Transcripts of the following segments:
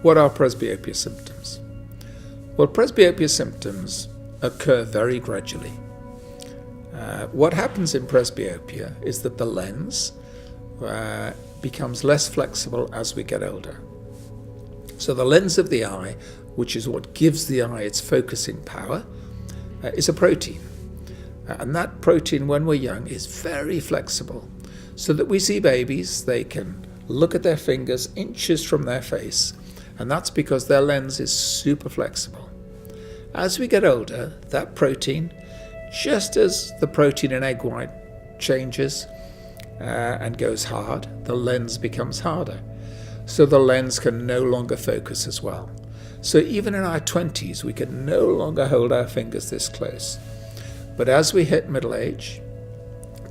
What are presbyopia symptoms? Well, presbyopia symptoms occur very gradually. What happens in presbyopia is that the lens becomes less flexible as we get older. So the lens of the eye, which is what gives the eye its focusing power, is a protein. And that protein, when we're young, is very flexible. So that we see babies, they can look at their fingers inches from their face, and that's because their lens is super flexible. As we get older, that protein, just as the protein in egg white changes and goes hard, the lens becomes harder. So the lens can no longer focus as well. So even in our 20s, we can no longer hold our fingers this close. But as we hit middle age,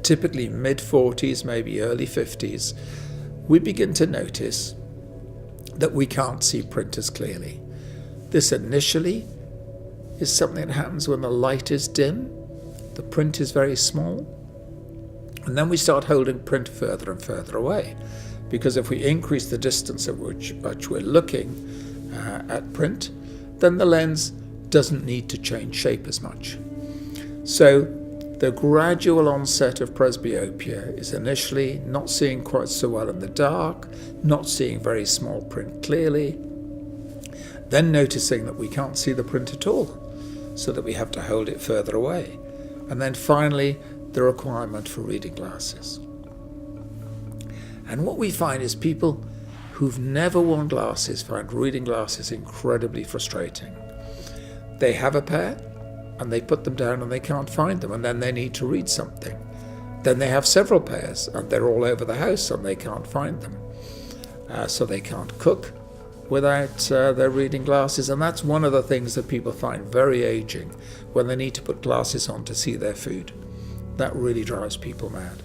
typically mid-40s, maybe early 50s, we begin to notice that we can't see print as clearly. This initially is something that happens when the light is dim, the print is very small, and then we start holding print further and further away. Because if we increase the distance at which we're looking at print, then the lens doesn't need to change shape as much. So the gradual onset of presbyopia is initially not seeing quite so well in the dark, not seeing very small print clearly, then noticing that we can't see the print at all, so that we have to hold it further away, and then finally the requirement for reading glasses. And what we find is people who've never worn glasses find reading glasses incredibly frustrating. They have a pair, and they put them down and they can't find them, and then they need to read something. Then they have several pairs and they're all over the house and they can't find them. So they can't cook without their reading glasses, and that's one of the things that people find very aging, when they need to put glasses on to see their food. That really drives people mad.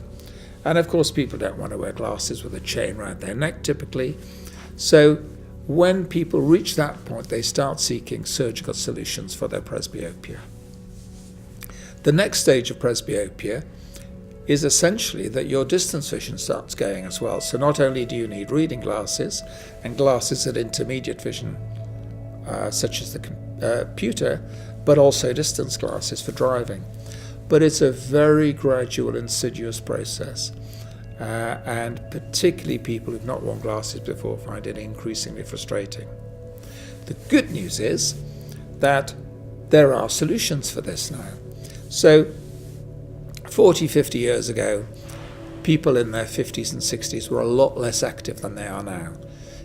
And of course people don't want to wear glasses with a chain around their neck typically. So when people reach that point, they start seeking surgical solutions for their presbyopia. The next stage of presbyopia is essentially that your distance vision starts going as well. So not only do you need reading glasses and glasses at intermediate vision, such as the computer, but also distance glasses for driving. But it's a very gradual, insidious process. And particularly people who've not worn glasses before find it increasingly frustrating. The good news is that there are solutions for this now. So 40, 50 years ago, people in their 50s and 60s were a lot less active than they are now.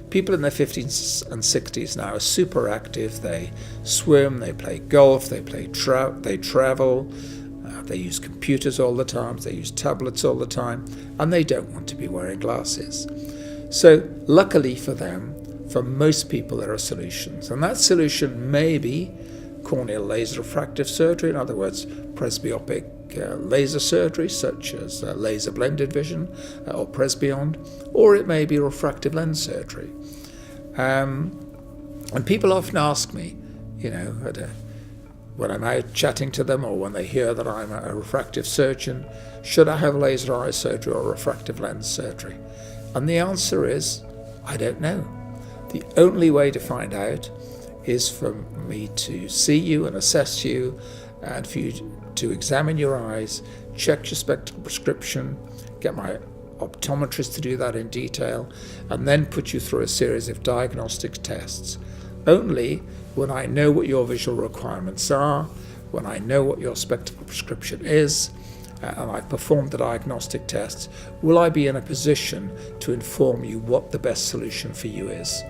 People in their 50s and 60s now are super active. They swim, they play golf, they travel, they use computers all the time, they use tablets all the time, and they don't want to be wearing glasses. So luckily for them, for most people there are solutions, and that solution may be corneal laser refractive surgery, in other words, presbyopic laser surgery such as laser blended vision or Presbyond, or it may be refractive lens surgery. And people often ask me, when I'm out chatting to them or when they hear that I'm a refractive surgeon, should I have laser eye surgery or refractive lens surgery? And the answer is, I don't know. The only way to find out is for me to see you and assess you, and for you to examine your eyes, check your spectacle prescription, get my optometrist to do that in detail, and then put you through a series of diagnostic tests. Only when I know what your visual requirements are, when I know what your spectacle prescription is, and I've performed the diagnostic tests, will I be in a position to inform you what the best solution for you is.